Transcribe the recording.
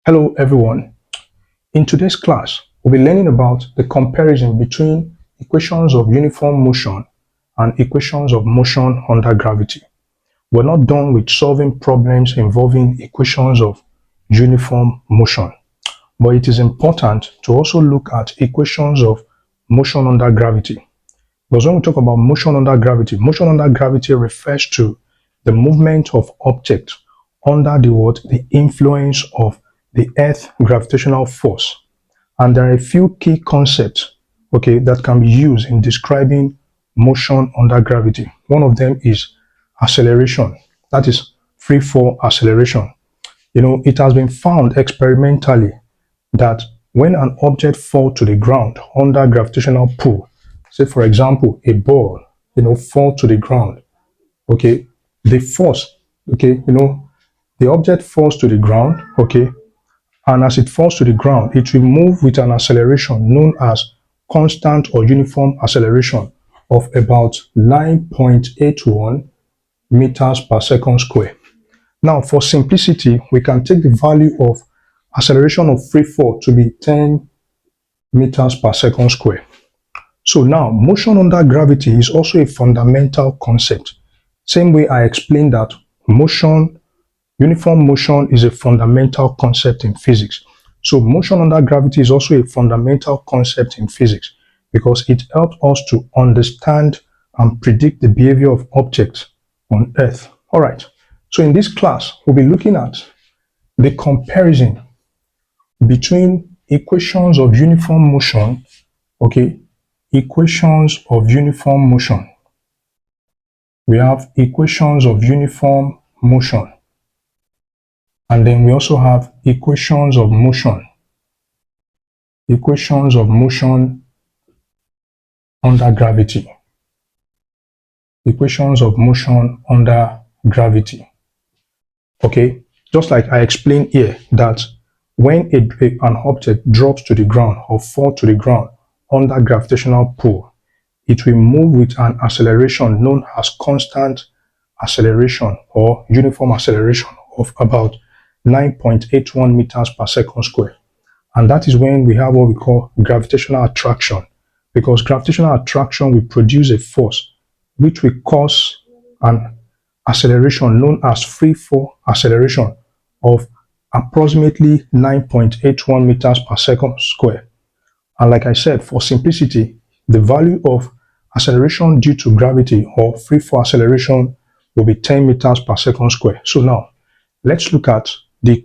Hello everyone. In today's class, we'll be learning about the comparison between equations of uniform motion and equations of motion under gravity. We're not done with solving problems involving equations of uniform motion, but it is important to also look at equations of motion under gravity. Because when we talk about motion under gravity refers to the movement of objects under the influence of the Earth's gravitational force. And there are a few key concepts, that can be used in describing motion under gravity. One of them is acceleration, that is free fall acceleration. It has been found experimentally that when an object falls to the ground under gravitational pull, say for example, a ball, fall to the ground, the force, the object falls to the ground, and as it falls to the ground, it will move with an acceleration known as constant or uniform acceleration of about 9.81 meters per second square. Now, for simplicity, we can take the value of acceleration of free fall to be 10 meters per second square. So now, motion under gravity is also a fundamental concept. Same way I explained that uniform motion is a fundamental concept in physics. So motion under gravity is also a fundamental concept in physics because it helps us to understand and predict the behavior of objects on Earth. All right. So in this class, we'll be looking at the comparison between equations of uniform motion, equations of uniform motion. We have equations of uniform motion. And then we also have equations of motion under gravity. Equations of motion under gravity. Okay, just like I explained here that when an object drops to the ground or falls to the ground under gravitational pull, it will move with an acceleration known as constant acceleration or uniform acceleration of about 9.81 meters per second square. And that is when we have what we call gravitational attraction, because gravitational attraction will produce a force which will cause an acceleration known as free fall acceleration of approximately 9.81 meters per second square. And like I said, for simplicity, the value of acceleration due to gravity or free fall acceleration will be 10 meters per second square. So now, let's look at the